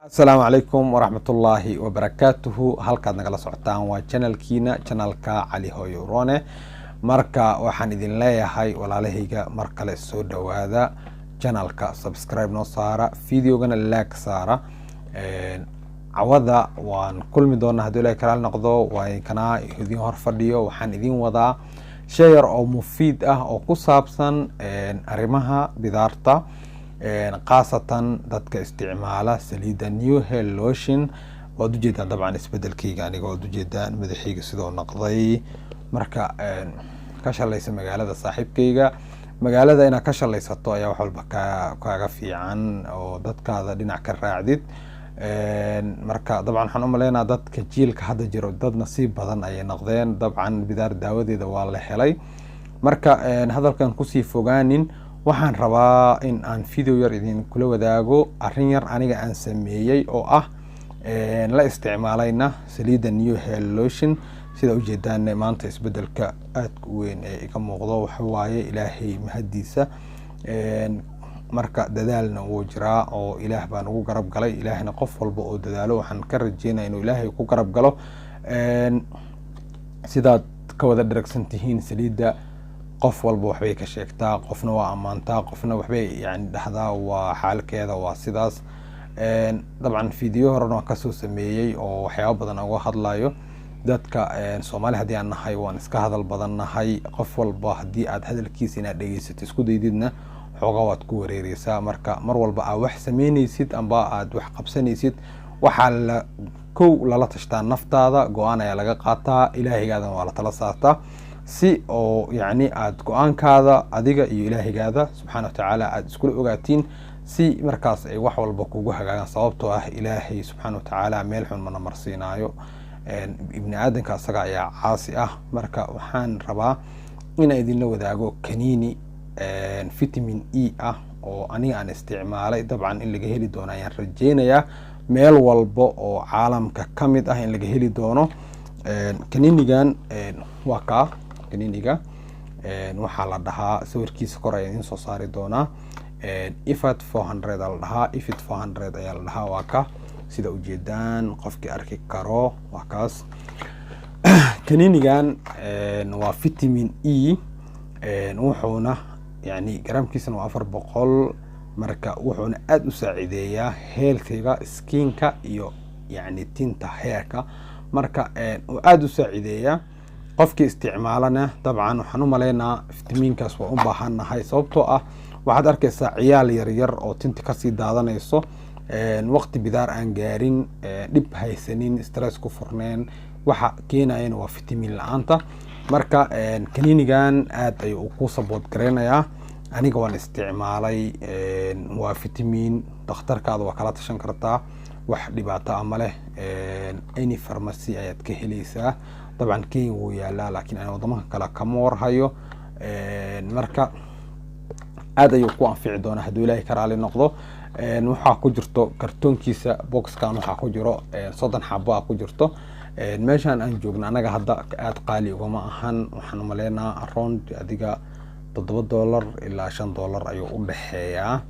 السلام عليكم ورحمة الله وبركاته. halkaad nagala socotaan waa channelka Cali Hooyo Roone. marka waxaan idin leeyahay walaalahayga mar kale soo dhawaada channelka, subscribe noo saara, videogana like saara. cawada waan kulmi doonaa haddii ilaahay kala noqdo, waan kana idin hor fadhiyo. waxaan idin wadaa shay yar oo mufiid ah oo ku saabsan arrimaha bidaarta, qaasatan dadka isticmaala saliida New Hell Lotion. waad u jeedaan dabcan isbedelkayga aniga, waad u jeedaan madaxayga sidoo noqday. marka ka shalaysa magaalada saaxiibkayga, magaalada inaad ka shalaysato ayaa wax walba kaaga fiican oo dadkaada dhinac ka raacdid. marka dabcan waxaan u maleynayaa dadka jiilka hadda jiro dad nasiib badan ayay noqdeen. dabcan bidaar daawadeeda waa la helay. marka hadalkan kusii fogaanin, waxaan rabaa in aan video yar idin kula wadaago arrin yar aniga aan sameeyay oo ah la isticmaalayna saliida New Hell Lotion. sida u jeedaan maanta isbedelka aadka u weyn ee iga muuqdo waxa waaye ilaahay mahadiisa. marka dadaalna wuu jiraa oo ilaah baan ugu garab galay. ilaahna qof walba oo dadaalo waxaan ka rajeynayaa inuu ilaahay ku garab galo. sidaad ka wada dharagsan tihiin saliida qof walba waxbay ka sheegtaa, qofna waa ammaantaa, qofna waxbay yani dhahdaa waa xaalkeeda waa sidaas. dabcan video horena waan kasoo sameeyey oo waxyaabo badan uga hadlayo. dadka Soomaali haddii aan nahay waan iska hadal badan nahay. qof walba haddii aad hadalkiisa inaad dhegeysato isku daydidna xoogaa waad ku wareereysaa. marka mar walba aad wax sameynaysid amba aad wax qabsanaysid, waxaa la kow lala tashtaa naftaada, go-aan ayaa laga qaataa, ilaahaygaadana waa la tala saartaa si oo yani aad go-aankaada adiga iyo ilaahigaada subxaana watacaala aad iskula ogaatiin, si markaas ay wax walba kugu hagaagaan. sababtoo ah ilaahay subxaana watacaala meel xun mana marsiinaayo. ibni aadanka asaga ayaa caasi ah. marka waxaan rabaa inaan idinla wadaago kaniini vitamin E ah oo aniga aan isticmaalay. dabcan in laga heli doono ayaan rajeynayaa, meel walba oo caalamka ka mid ah in laga heli doono. kaniinigan waa kaa kaniiniga, waxaa la dhahaa sawirkiisa kor ayaan idin soo saari doonaa. ifat 400 la dhahaa, ifit 400 ayaa la dhahaa. waa ka sida ujeedaan qofkii arki karo waa kaas. kaniinigan waa vitamin E, wuxuuna yani garaamkiisana waa 400. marka wuxuuna aad u saacideeyaa healthiga skinka iyo yani tinta hairka. marka uu aad u saacideeyaa qofkii isticmaalana. dabcan waxaan u maleynaa fitamiinkaas waa u baahannahay, sababtoo ah waxaad arkaysaa ciyaal yaryar oo tinta kasii daadanayso, waqti bidaar aan gaarin, dhib haysanin, stress ku furneen. waxa keenayana waa fitamiin la-aanta. marka kaniinigan aad ayuu ku support gareynayaa. aniga waan isticmaalay. waa fitamiin, dhakhtarkaada waa kala tashan kartaa, wax dhibaato ah ma leh. any pharmacy ayaad ka helaysaa. dabcan Kenya wuu yaalaa, laakiin aan wadamaha kale kama warhayo. marka aad ayuu ku anfici doonaa hadduu ilaahay ka raali noqdo. waxaa ku jirto kartoonkiisa, boxkan waxaa ku jiro 30 xabo ku jirto. meeshaan aan joogno anaga hadda aad qaali ugama ahan. waxaan u maleynaa around adiga $7 ilaa $5 ayuu u dhaxeeyaa.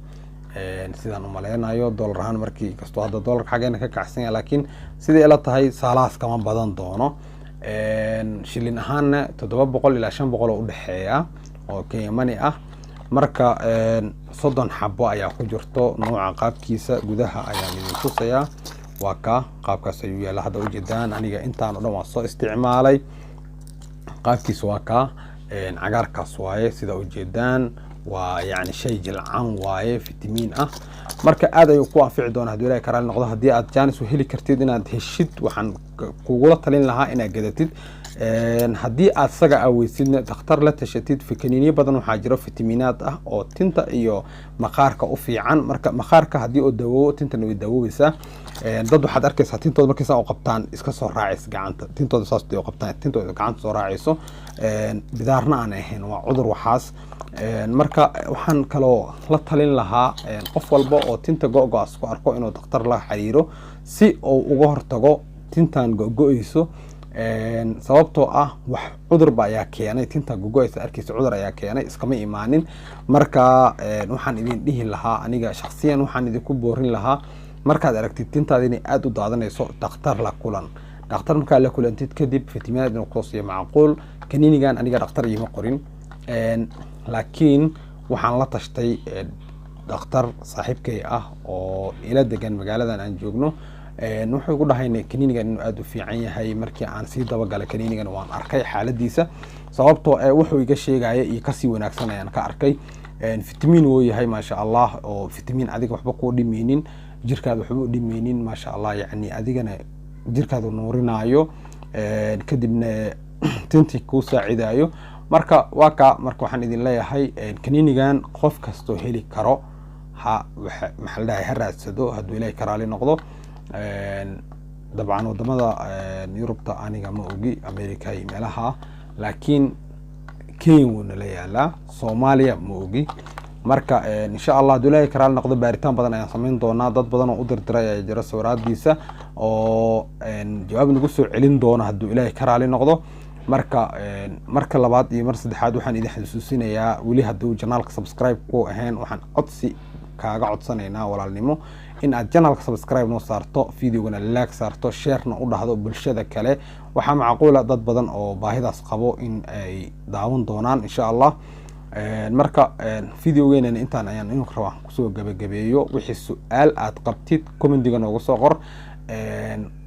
sidaan u maleynayo dollar ahaan, markii kastoo hadda dollarka xageena ka kacsan yahay, laakiin sidii ila tahay saalaas kama badan doono. shilin ahaanna $700 ilaa $500 u dhaxeeyaa oo Kenya money ah. marka 30 xabo ayaa ku jirto. nooca qaabkiisa gudaha ayaan idin tusayaa. waa ka qaabkaas ayuu yaala. hadda u jeedaan aniga intaan oo dhan waan soo isticmaalay. qaabkiisa waa ka cagaarkaas waaye. sida u jeedaan waa yani shay jilcan waaye, fitamiin ah. marka aad ayuu ku anfici doonaa haddii ilaahay ka raali noqdo. haddii aad jaanis u heli kartid inaad heshid, waxaan kugula talin lahaa inaad gadatid. haddii aad saga aweysidna dhakhtar la tashatid. kaniiniyo badan waxaa jiro fitamiinaad ah oo tinta iyo maqaarka u fiican. marka maqaarka haddii oo dawoobo, tintana way dawoobeysaa. dad waxaad arkaysaa tintooda markay saa u qabtaan iska soo raacaysa gacanta. tintooda saas u qabtaan, tintooda gacanta soo raacayso. bidaarna aan ahayn, waa cudur waxaas. marka waxaan kaloo la talin lahaa qof walba oo tinta go-go-as ku arko inuu dhakhtar la xiriiro si uu uga hortago tintan go-go-eyso. sababtoo ah wax cudur ba ayaa keenay. tinta go-go-eysa arkaysa cudur ayaa keenay, iskama imaanin. marka waxaan idin dhihi lahaa aniga shakhsiyan waxaan idinku boorin lahaa markaad aragtid tintaada inay aad u daadanayso dhakhtar la kulan. dhakhtar markaa la kulantid kadib fitamiinada inuu kusoo siiyo macquul. kaniinigan aniga dhakhtar iima qorin, laakiin waxaan la tashtay dhakhtar saaxiibkay ah oo ila degan magaaladan aan joogno. wuxuu igu dhahay kaniinigan inuu aad u fiican yahay. markii aan sii dabagalay kaniinigan waan arkay xaaladiisa, sababtoo wuxuu iga sheegaya iyo kasii wanaagsan ayaan ka arkay. fitamiin wuu yahay maasha allah, oo fitamiin adiga waxba kuu dhimeynin, jirkaada waxba u dhimeynin maasha allah, yacni adigana jirkaada nuurinayo, kadibna tintii kuu saacidayo. marka waa ka marka waxaan idin leeyahay kaniinigan qof kastoo heli karo maxaa la dhahay ha raadsado hadduu ilaahay ka raali noqdo. dabcan wadamada Yurubta aniga ma ogi, America iyo meelaha, laakiin Kenya wuu nala yaalaa, Soomaaliya ma ogi. marka insha Allah hadduu ilaahay ka raali noqdo baaritaan badan ayaan samayn doonaa. dad badan oo u dirdiray ayaa jira sawiraadiisa oo jawaab nagu soo celin doona hadduu ilaahay ka raali noqdo. marka labaad iyo mar saddexaad waxaan idin xasuusinayaa, weli hadduu channelka subscribe ku ahayn, waxaan codsi kaaga codsanaynaa walaalnimo in aad channelka subscribe noo saarto, videogana like saarto, sharena u dhahdo bulshada kale. waxaa macquula dad badan oo baahidaas qabo in ay daawan doonaan insha Allah. marka videogeena intaan ayaan inuu rabaa kusoo gabagabeeyo. wixii su'aal aad qabtid commentiga noogu soo qor.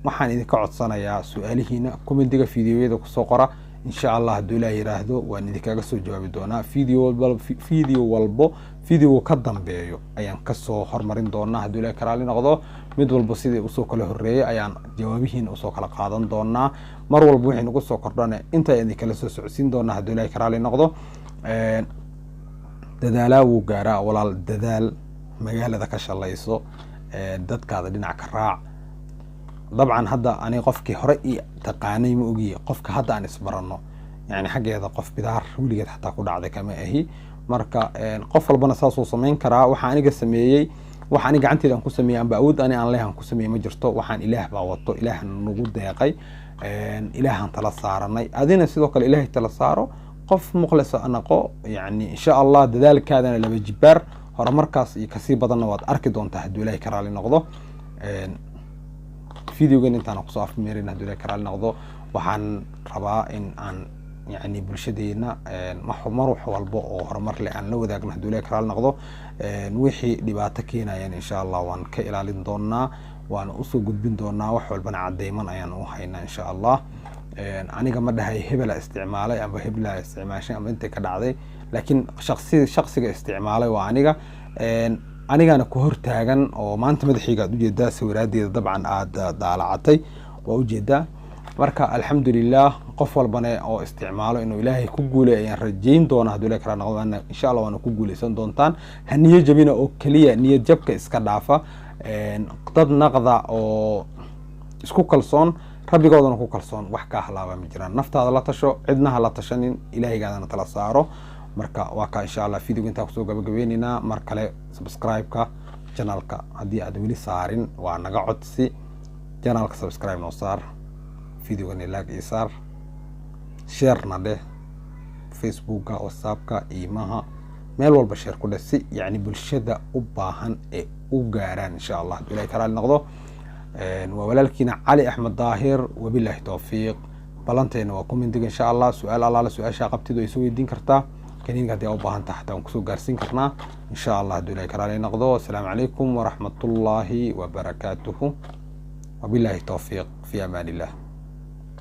waxaan idinka codsanayaa su'aalihiina commentiga videoyada kusoo qora insha Allah. hadduu ilaahay yiraahdo waan idinkaga soo jawaabi doonaa. video walbo video ka dambeeyo ayaan kasoo hormarin doonaa hadduu ilaahay ka raali noqdo. mid walba sidii usoo kala horeeyay ayaan jawaabihiina usoo kala qaadan doonaa. mar walba wixii nagu soo kordhana inta ayaan kala soo socodsiin doonaa hadduu ilaahay ka raali noqdo. dadaalaa wuu gaaraa walaal, dadaal magaalada ka shalayso, dadkaada dhinac ka raac. dabcan hadda ani qofkii hore ii taqaanay ma ogiye, qofka hadda aan isbarano yani xaggeeda qof bidaar weligeed xataa ku dhacday kama ahi. marka qof walbana saasuu samayn karaa. waxa aniga sameeyey, waxa aniga gacanteeda aan ku sameeyay amba awood ani aan leeyahay ku sameeyay ma jirto. waxaan ilaah baa wato, ilaah nagu deeqay, ilaahan tala saaranay. adina sidoo kale ilaahay tala saaro, qof mukhlis anaqo. yani insha Allah dadaalkaadana laba jibaar, horumarkaas iyo kasii badanna waad arki doontaa hadduu ilaahay ka raali noqdo. videogan intaan kusoo afmeerin hadduu ilaahay ka raali noqdo. waxaan rabaa in aan يعني bulshadeena mar wax walba oo horumar leh aan la wadaagno hadduu ilaahay ka raali noqdo. wixii dhibaato keenayaan insha Allah waan ka ilaalin doonaa, waan u soo gudbin doonaa. wax walbana cadeyman ayaan u haynaa insha Allah. aniga ma dhahay hebel isticmaalay amba hebel isticmaashay amba inta ka dhacday, laakiin shakhsiga isticmaalay waa aniga. anigana ku hortaagan oo maanta madaxiga aad u jeedaa sawiraadeeda dabcan aad daalacatay waa u jeedaa. marka alxamdulillah qof walbana oo isticmaalo inuu ilaahay ku guuleeyo ayaan rajayn doonaa hadduu ilaahay ka raali noqdo. insha Allah waana ku guuleysan doontaan. ha niyad jabina oo kaliya, niyad jabka iska dhaafa. dad naqda oo isku kalsoon, rabbigoodana ku kalsoon, wax ka halaaba ma jiraan. naftaada la tasho, cidna ha la tashanin, ilaahaygaadana tala saaro. marka waa ka insha Allah video inta kusoo gabagabeynina. mar kale subscribe-ka channelka haddii aad weli saarin waa naga codsi, channelka subscribe noo saar, videogan like ii saar, share na dheh, facebookka, whatsappka, iimaha, meel walba share ku dheh si yani bulshada u baahan ee u gaaraan insha Allah hadduu ilaahay ka raali noqdo. waa walaalkiina Cali Axmed Daahir, wabillahi tawfiiq. balanteena waa commentiga insha Allah. su'aal alla su'aasha qabtido ay soo weydiin kartaa. kaniinka haddii u baahan tahay haddaan kusoo gaarsiin karnaa insha Allah hadduu ilaahay ka raali noqdo. assalaamu calaykum waraxmatullaahi wabarakaatuhu, wabillahi tawfiiq, fi amaanillah.